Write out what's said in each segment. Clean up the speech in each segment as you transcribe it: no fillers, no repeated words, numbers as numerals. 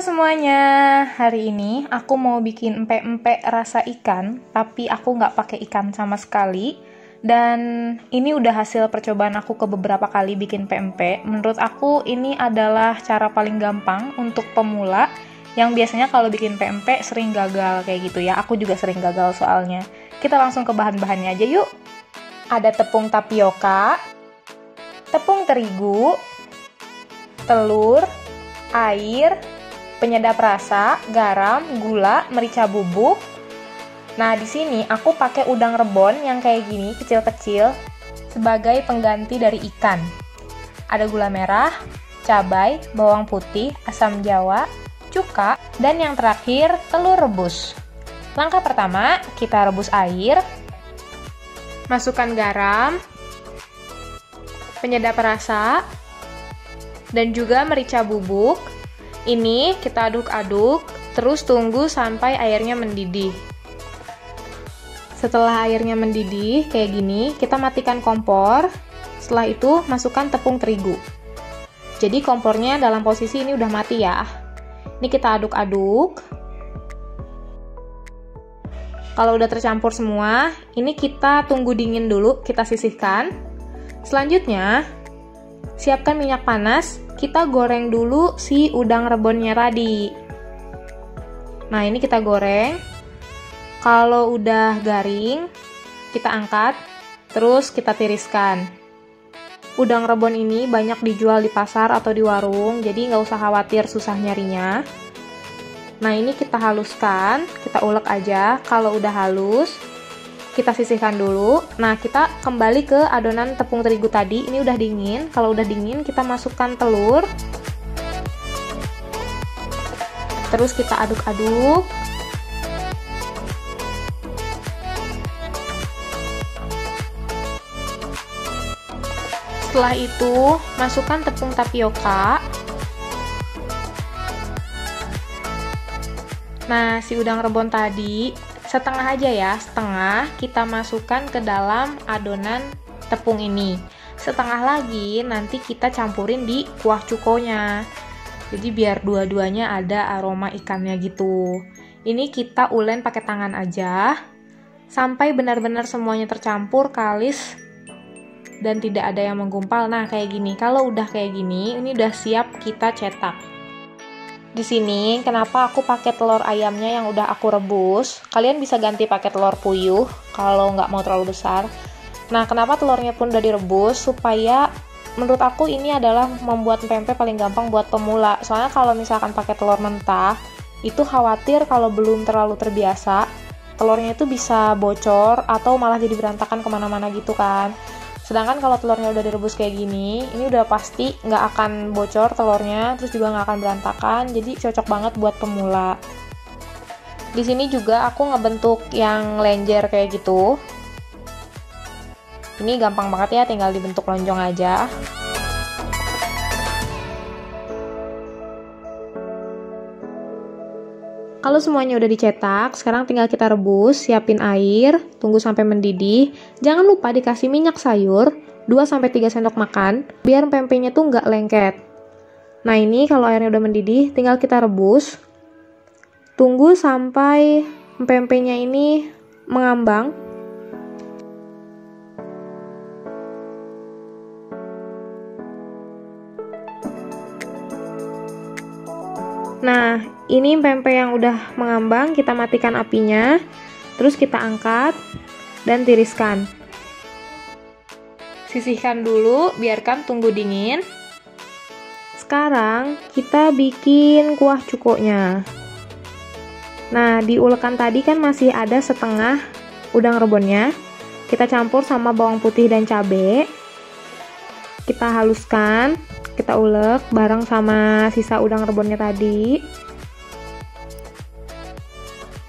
semuanya, hari ini aku mau bikin empek-empek rasa ikan, tapi aku nggak pakai ikan sama sekali. Dan ini udah hasil percobaan aku ke beberapa kali bikin pempek. Menurut aku ini adalah cara paling gampang untuk pemula yang biasanya kalau bikin pempek sering gagal kayak gitu ya. Aku juga sering gagal soalnya. Kita langsung ke bahan-bahannya aja yuk. Ada tepung tapioka, tepung terigu, telur, air, penyedap rasa, garam, gula, merica bubuk. Nah, di sini aku pakai udang rebon yang kayak gini, kecil-kecil, sebagai pengganti dari ikan. Ada gula merah, cabai, bawang putih, asam jawa, cuka, dan yang terakhir, telur rebus. Langkah pertama, kita rebus air, masukkan garam, penyedap rasa, dan juga merica bubuk. Ini kita aduk-aduk, terus tunggu sampai airnya mendidih. Setelah airnya mendidih, kayak gini, kita matikan kompor. Setelah itu, masukkan tepung terigu. Jadi kompornya dalam posisi ini udah mati ya. Ini kita aduk-aduk. Kalau udah tercampur semua, ini kita tunggu dingin dulu, kita sisihkan. Selanjutnya, siapkan minyak panas, kita goreng dulu si udang rebonnya tadi. Nah, ini kita goreng. Kalau udah garing, kita angkat, terus kita tiriskan. Udang rebon ini banyak dijual di pasar atau di warung, jadi nggak usah khawatir susah nyarinya. Nah, ini kita haluskan, kita ulek aja. Kalau udah halus, kita sisihkan dulu. Nah, kita kembali ke adonan tepung terigu tadi. Ini udah dingin. Kalau udah dingin, kita masukkan telur. Terus kita aduk-aduk. Setelah itu, masukkan tepung tapioka. Nah, si udang rebon tadi setengah aja ya, setengah kita masukkan ke dalam adonan tepung ini. Setengah lagi nanti kita campurin di kuah cukonya. Jadi biar dua-duanya ada aroma ikannya gitu. Ini kita ulen pakai tangan aja sampai benar-benar semuanya tercampur, kalis dan tidak ada yang menggumpal. Nah, kayak gini. Kalau udah kayak gini, ini udah siap kita cetak. Di sini, kenapa aku pakai telur ayamnya yang udah aku rebus? Kalian bisa ganti pakai telur puyuh kalau nggak mau terlalu besar. Nah, kenapa telurnya pun udah direbus? Supaya menurut aku ini adalah membuat pempek paling gampang buat pemula. Soalnya kalau misalkan pakai telur mentah, itu khawatir kalau belum terlalu terbiasa, telurnya itu bisa bocor atau malah jadi berantakan kemana-mana gitu kan. Sedangkan kalau telurnya udah direbus kayak gini, ini udah pasti nggak akan bocor telurnya, terus juga nggak akan berantakan, jadi cocok banget buat pemula. Di sini juga aku ngebentuk yang lenjer kayak gitu. Ini gampang banget ya, tinggal dibentuk lonjong aja. Kalau semuanya udah dicetak, sekarang tinggal kita rebus, siapin air, tunggu sampai mendidih. Jangan lupa dikasih minyak sayur, 2-3 sendok makan, biar pempeknya tuh nggak lengket. Nah, ini kalau airnya udah mendidih, tinggal kita rebus. Tunggu sampai pempeknya ini mengambang. Nah, ini pempek yang udah mengambang, kita matikan apinya, terus kita angkat dan tiriskan. Sisihkan dulu, biarkan tunggu dingin. Sekarang kita bikin kuah cukonya. Nah, di ulekan tadi kan masih ada setengah udang rebonnya. Kita campur sama bawang putih dan cabai. Kita haluskan. Kita ulek bareng sama sisa udang rebonnya tadi.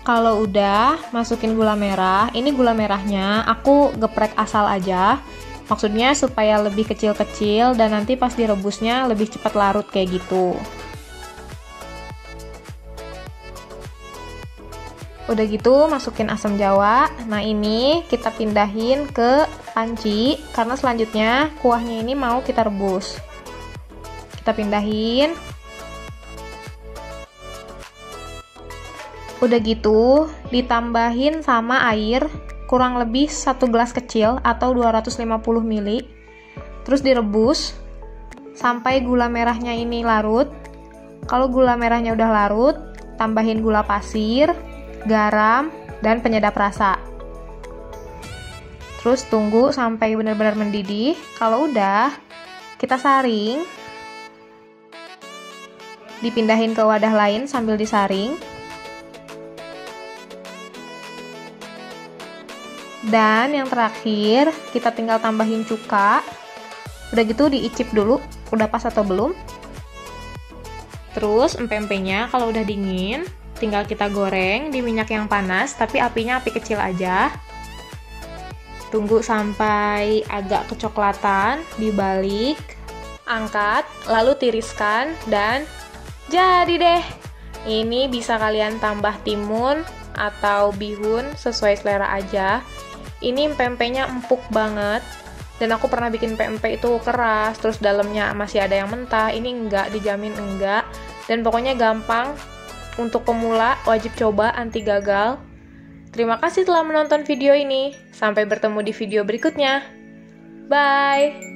Kalau udah, masukin gula merah. Ini gula merahnya aku geprek asal aja. Maksudnya supaya lebih kecil-kecil dan nanti pas direbusnya lebih cepat larut kayak gitu. Udah gitu, masukin asam jawa. Nah, ini kita pindahin ke panci karena selanjutnya kuahnya ini mau kita rebus. Kita pindahin. Udah gitu, ditambahin sama air kurang lebih 1 gelas kecil atau 250 ml. Terus direbus sampai gula merahnya ini larut. Kalau gula merahnya udah larut, tambahin gula pasir, garam, dan penyedap rasa. Terus tunggu sampai benar-benar mendidih. Kalau udah, kita saring. Dipindahin ke wadah lain sambil disaring. Dan yang terakhir, kita tinggal tambahin cuka. Udah gitu diicip dulu, udah pas atau belum. Terus empek-empeknya kalau udah dingin, tinggal kita goreng di minyak yang panas, tapi apinya api kecil aja. Tunggu sampai agak kecoklatan, dibalik, angkat, lalu tiriskan, dan jadi deh. Ini bisa kalian tambah timun atau bihun sesuai selera aja. Ini pempeknya empuk banget, dan aku pernah bikin pempek itu keras, terus dalamnya masih ada yang mentah. Ini enggak, dijamin enggak, dan pokoknya gampang. Untuk pemula wajib coba, anti gagal. Terima kasih telah menonton video ini, sampai bertemu di video berikutnya. Bye!